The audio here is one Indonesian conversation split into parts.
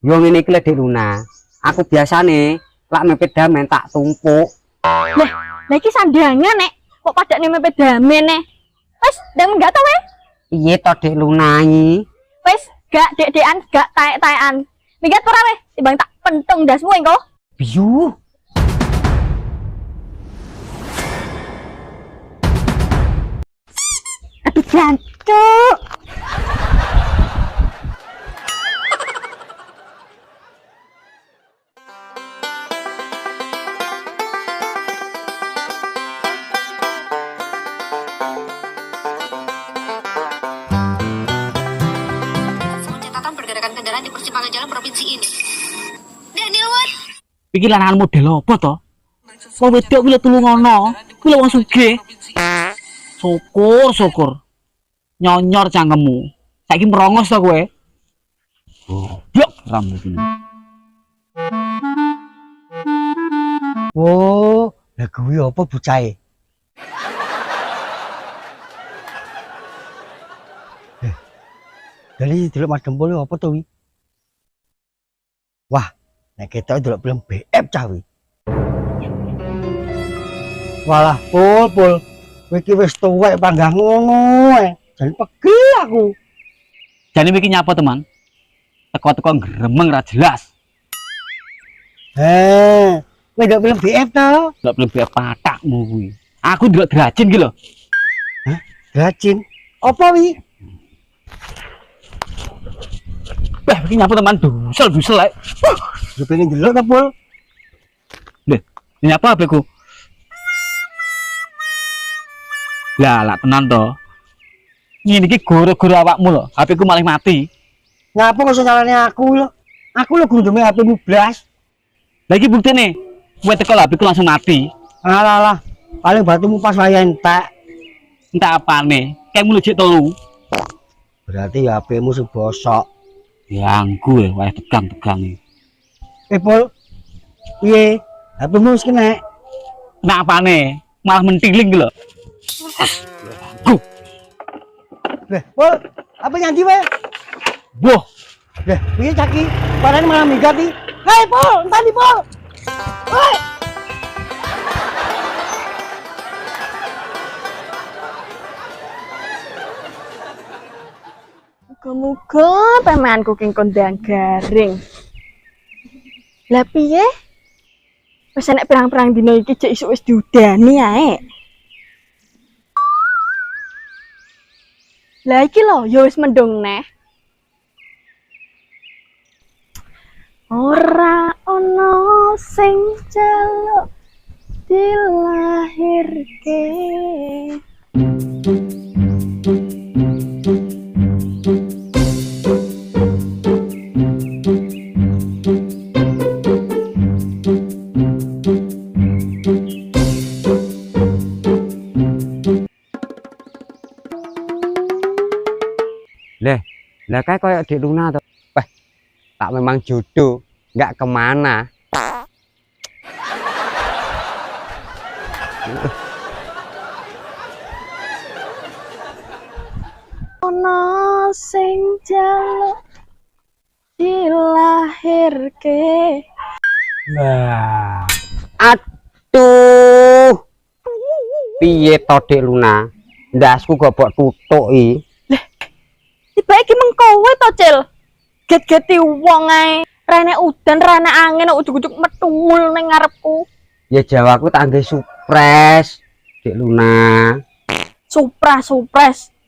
Yo ngene iki lho Dek Luna. Aku biasane lak mepet damen tak tumpuk. Lah iki sandangan nek kok padane mepet damen nek. Wis, ndang enggak to we? Iye to Dek Luna iki. Wis, gak dek-dekan, gak taek-taekan. Minggat ora we, timbang tak pentung ndasmu engko. Biyu. Aduh jancuk. Catatan pergerakan kendaraan di persimpangan jalan provinsi ini. Daniel Wood. Iki lanangan model apa to? Wong wedok kuwi tulungono, kuwi wong sugih. Syukur. Nyonyor cangkemmu. Saiki merongos to kowe. Yo, rambut ini. Oh, lah kuwi apa bocahe? Dari delok madem pole apa to wi? Wah, nek ketok delok film BF cah wi. Walah, pul. Kowe iki wis tuwek panggang ngono ae. Jan pegel aku. Jane iki nyapa, teman? Teko-teko gremeng ra jelas. Kowe delok film BF to? Delok film patakmu kuwi. Aku ndelok Drajin ki lho. Hah? Drajin? Apa wi? Wah, iki nyapa teman dusel ae. Yo pengen delok ta, Pul? Lho, nyapa HP-ku? Lah, lak tenan to. Ngene iki gara-gara awakmu lho, HP-ku malah mati. Ngapa kok iso nyalane aku lho? Aku lho gundeme HP-mu blas. Lah iki buktine, kowe teko HP-ku langsung mati. Alah, paling batumu pas waya entek. Entah apane, kayak mulut jek telu. Berarti HP-mu sing bosok. Ganggu ya, wah tegang nih. Pul, piye? HP-mu wis kena. Nah apane, malah mentiling gitu loh. Ganggu. Lah, Pul, apa nyanyi wae? Wah, Lah, piye caki? Padahal malah minggat iki. Hei, Pul, tadi Pul. Hei. Muga-muga pemeanku king kondang garing. Lah piye? Wis enek pirang-pirang dina iki jek isuk wis diudani ae. Lah iki lho ya wis mendung neh. Ora ono sing jaluk dilahirke. Lah kayak koyo Dek Luna to. Wah, tak memang jodoh, nggak kemana. Ono sing jaluk dilahirke. Wah. Aduh. Piye to Dek Luna? Ndasku gobok tutuk iki. Tiba iki mengkowe to, Cil. Get-geti wong ae. Rene udan, rene angin, ujug-ujug metul ning ngarepku. Ya jawaku tak nggae surprise, Dek Luna. Supras.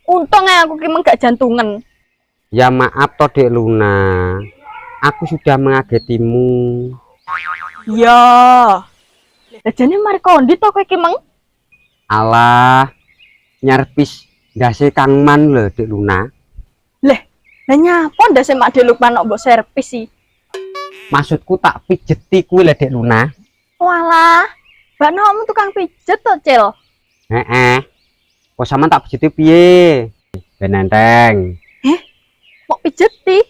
Untung ae aku ki gak jantungan. Ya maaf to Dek Luna. Aku sudah mengagetimu. Ya. Lah jane mari kondi to kowe ki meng. Alah, nyarpis ndase Kang Man lho Dek Luna. Lah nyapa ndase Mak De Lukman kok mbok servis sih? Maksudku tak pijeti kuwi lho Dek Luna. Walah, Mbak Nokmu tukang pijet to, Cil. Heeh. Kok sampean tak pijeti piye? Ben enteng. Mau pijeti?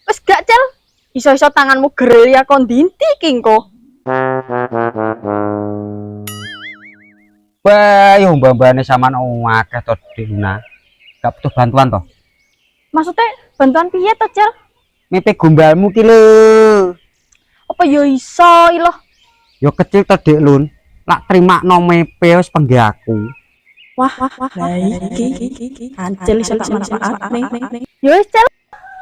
Wis gak, Cil. Iso-iso tanganmu gerilya kondinti ki engko. Wah, yo mbak-mbane sampean akeh to Dek Luna. Gak butuh bantuan to? Maksudnya bantuan piye to, Cil? mepe gombalmu ki lho. Apa yo iso loh. Yo kecil to Dik Lun. Lak trimakno mepe wis pengge aku. Wah, iki kancil iso tak manfaatne. Yo wis, Cel.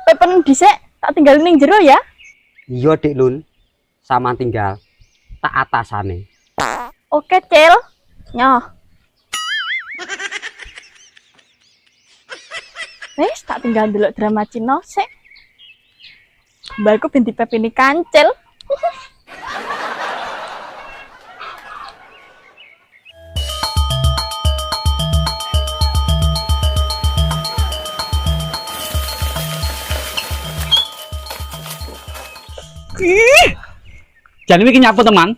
Pepen dhisik tak tinggal ning jero ya. Iya Dik Lun. Sama tinggal tak atasane. Oke, Cel. Nyoh. Wes, tak tinggal dulu drama Cina sik. Mbakku binti Pep ini kancil. Jadi iki nyapu teman.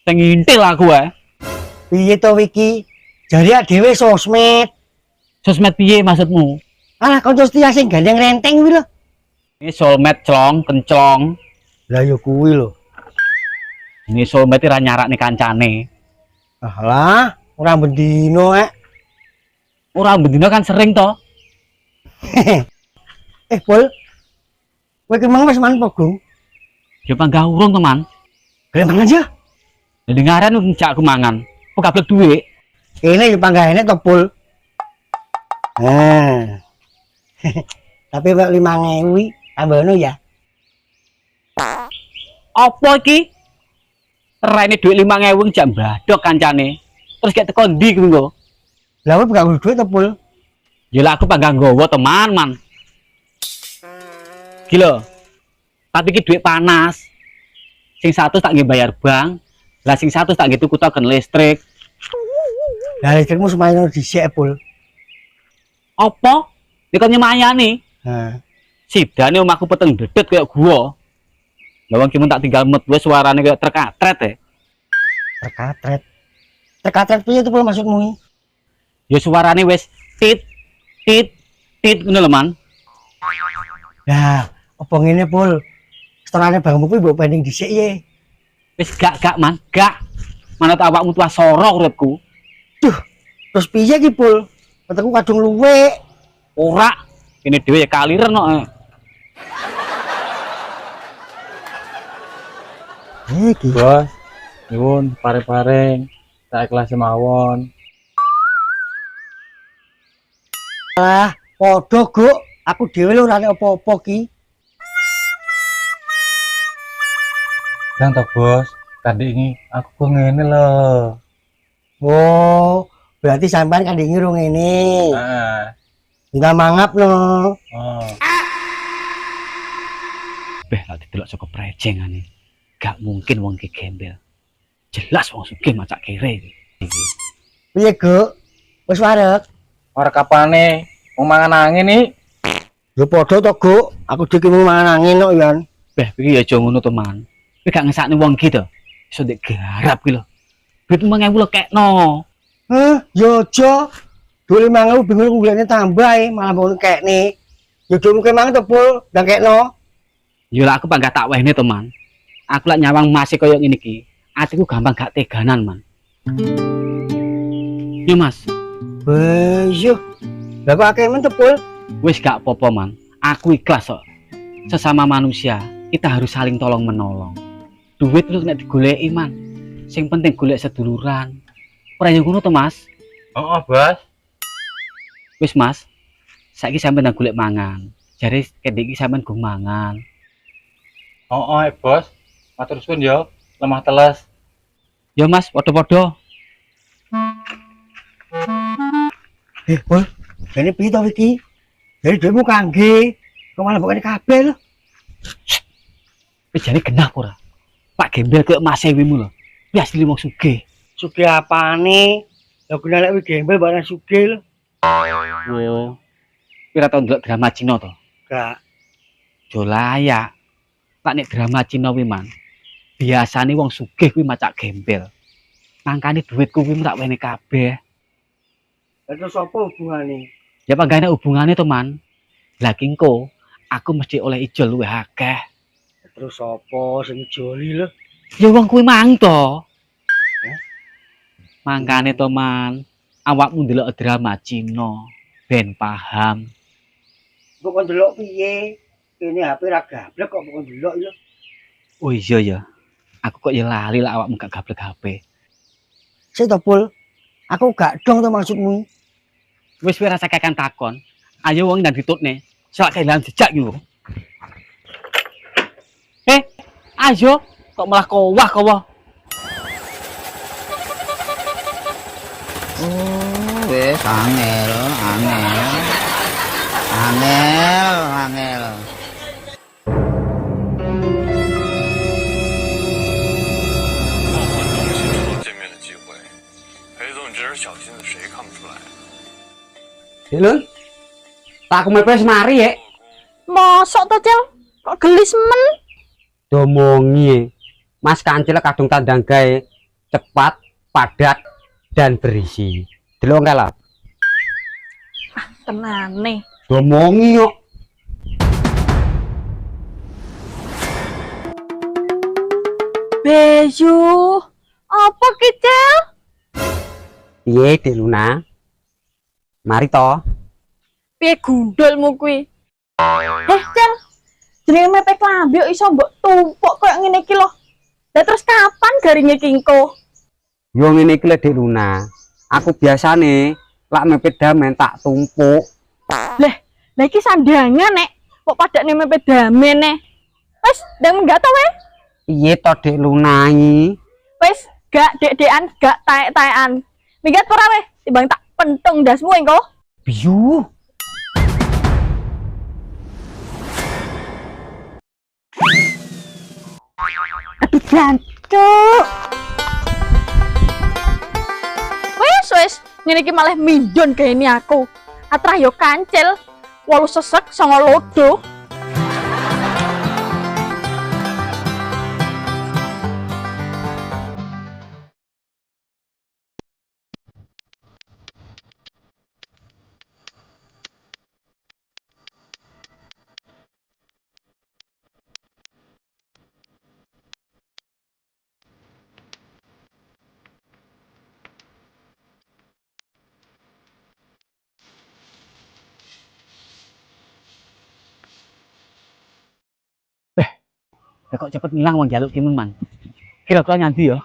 Sing ngintil aku ae. Piye to iki? Jari dhewe sosmed. Sosmed piye maksudmu? Alah kanca setia sing gandeng renteng kuwi lho. Ini soulmate celong, kenclong. Lah ya kuwi lho. Ini soulmate ra nyarakne kancane. Alah, ora bendino Ora bendina kan sering to. Pol. Kowe ki mang wis mangan apa, Gung? Ya panggah urung teman. Gelem mangan aja. Dengaran njak aku mangan. Kok gablek duit. Kene yo panggahane to, Pol. Nah. Tapi kok 5.000 tambahono ya. Apa iki? Rene duit 5.000 jam badok kancane. Terus kayak teko ndi kuwi lho. Lah kowe gak duit to, Pol? Ya lah aku panggah nggawa teman, man. Gila. Tapi iki duit panas. Sing 100 tak nggih bayar bank. Lah sing 100 tak nggih tuku token listrik. Lah listrikmu semayang dhisik, Pol. Apa? Iki kan nyemayani. Nah, Sidane omahku peteng dedet kayak gua. Lah wong ki mun tak tinggal met wis suarane kayak terkatret terkatret. Terkatret piye itu, Pol, maksudmu iki? ya suarane wis tit tit ngono lho man. Lah, apa ngene, Pol? Setelahnya bangmu kuwi mbok pending dhisik ye. Wis gak man, gak. Manut awakmu tuwa soro uripku. Duh, terus piye ki, Pol? Wetengku kadung luwek. Ora, kene dhewe ya kaliren kok. Iki. Bos, nyuwun pareng-pareng, tak ikhlas mawon. Lah, padha, Guk. Aku dhewe lho ora apa-apa ki. Lang to, Bos. Kandingi aku kok ngene lho. Oh, berarti sampean kandingi rung ngene. Heeh. Enggak mangap no. Oh. Beh, lak didelok saka prejengane. Gak mungkin wong ki gembel. Jelas wong sugih macak kere iki. Piye, Guk? Wis wareg? Ora kapane mau mangan angin nih. Lho padha to, Guk. Aku dhewe mau mangan angin kok, Yan. Beh, iki ya aja ngono to, Man. Kowe gak ngesakne wong ki to. Iso ndek garap ki lho. Duit 5.000 lho kekno. Hah, yo aja. Duit 5.000 bingung golekne tambah malah mau kekne. Yo dhewe mungkin mangan to, Pul, ndang kekno. Ya lah aku bangga tak wehne to, Man. Aku lak nyawang masih koyo ngene iki. Atiku gampang gak teganan, Man. Yo, Mas. Beyo. Lah kok akeh men to, Pul? Wis gak apa-apa, Man. Aku ikhlas kok. Sesama manusia, kita harus saling tolong menolong. Duit itu nek digoleki, Man. Sing penting golek seduluran. Ora yo ngono to, Mas. Oh, Bos. Wis, Mas. Saiki sampeyan nang golek mangan. Jare kendiki sampeyan go mangan. Oh, Bos. Matur suwun yo, lemah teles. Yo, Mas, padha-padha. Pul, jane piye to iki? Jadi duitmu kangge. Kok malah mbok kene kabeh lho. Wis jane genah ora? Pak gembel kaya Mas Ewimu lho. Kuwi asli wong sugih. Sugih apane? Lah kena lek gembel barang sugih lho. Oh. Kuwi ora tau ndelok drama Cina to? Gak. Jo layak. Tak nek drama Cina kuwi, Man. Biasane wong sugih kuwi macak gembel. Mangkane duitku kuwi tak wene kabeh. Lah terus apa hubungane? Ya panggane hubungane to, Man. Lah kingko, aku mesti oleh ijol luwih akeh. Terus apa sing joli lho? Ya wong kuwi mang to. Mangkane to, Man. Awakmu ndelok drama Cina ben paham. Kok kon delok piye? Ini HP ra gablek kok kok ndelok lho. Oh iya ya. Aku kok ya lali lah awakmu gak gablek HP. Sik to, Pul. Aku gak dong to maksudmu. Wis kowe rasa kakan takon. Ayo wong nang ditutne. Sak kehilangan jejak iki lho. Ayo kok malah kowah. Oh, wis angel. Dek Lun. Tak aku mepes mari ya. Mosok to, Cel? Kok gelis men? Domongi. Mas Kancil kadung tandang gawe cepat, padat dan berisi. Delok enggak lah. Tenane. Domongi kok. Beju. Apa ki, Cel? Piye, Dek Luna? Mari to. Piye gundulmu kuwi? Cel. Jenenge mepek klambi kok iso mbok tumpuk koyo ngene iki lho. Lah terus kapan garinge kingko? Yo ngene iki lho Dek Luna. Aku biasane lak mepet damen tak tumpuk. Lah iki sandangan nek kok padakne mepet damen ne. Wis, ndang enggak to we? Piye to Dek Luna iki? Wis, gak dek-dekan, gak taek-taekan. Minggat ora we, timbang tak pentung dasmu engko. Biyu. Aduh jancuk. Wis, ngene iki malah mindon gawe ini aku. Atrah yo kancil, 8 sesek 9 lodo. Ya kok cepet ngilang wong jaluk kimun man. Kira-kira nyandi ya.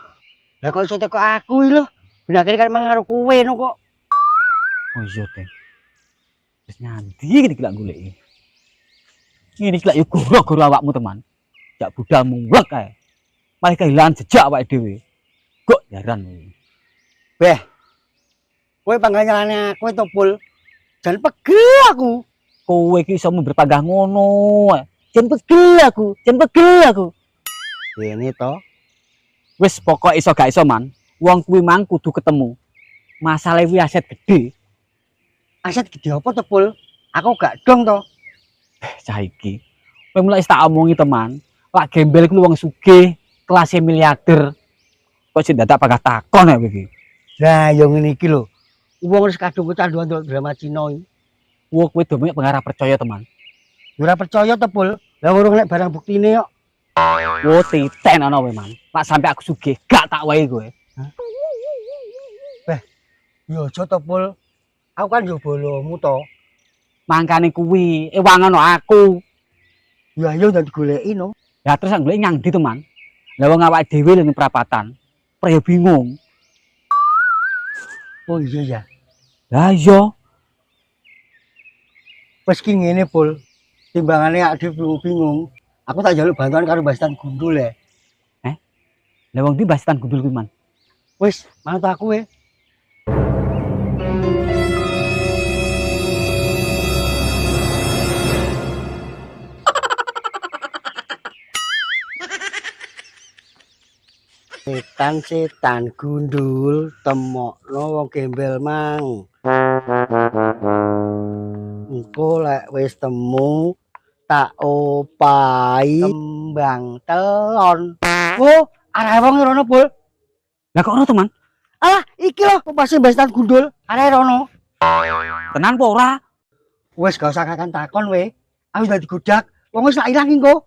Lah kok iso teko aku iki lho. Ben akhire kan mangaruh kowe no kok. Oh iya teh. Wis nyandi iki lak goleki. Ini iki lak yo goro-goro awakmu teman. Jak budal mulek kae. Malah kehilangan jejak awake dhewe. Kok jaran iki. Beh. Kowe pangganyane aku to, Pul. Jan pegel aku. Kowe iki iso berpanggah ngono. Jan pegel aku. Ini to. Wis pokok iso gak iso man. Wong kuwi mang kudu ketemu. Masalah kuwi aset gede. Aset gede apa to, Pul? Aku gak dong to. Saiki kowe mulai tak omongi teman. Lak gembel ku wong sugih, kelas miliarder. Kok sing dadak pagah takon ya iki. Lah yo ngene iki lho. Wong wis kadung kecanduan ndelok drama Cina iki. Wong kowe domek pengarah percaya teman. Ora percaya to, Pul. Lah urung nek barang buktine kok. Wo titen ana kowe man. Lak sampe aku sugih, gak tak wae kowe. Yo aja to, Pul. Aku kan yo bolomu to. Mangkane kuwi ewangan aku. Ya ayo ndak digoleki no. Ya terus aku golek nyang ndi teman. Lah wong awake dhewe lho ning perapatan. Praya bingung. Oh iya ya. Lah iya. Wes ki ngene, Pul. Timbangane aku bingung. Aku tak njaluk bantuan karo Bastan Gundul ya. Lah wong ndi Bastan Gundul kuwi man. Wes, manut aku we. Setan gundul temokno wong gembel mang. Engko lek wis temu tak opahi kembang telon. Oh, arek wong rono, Pul. Lah kok ora teman? Alah, iki lho pasti Bastan Gundul, arek rono. Tenan apa ora? Wes gak usah kakan takon we. Aku sudah digodak. Wong wis tak ilang engko.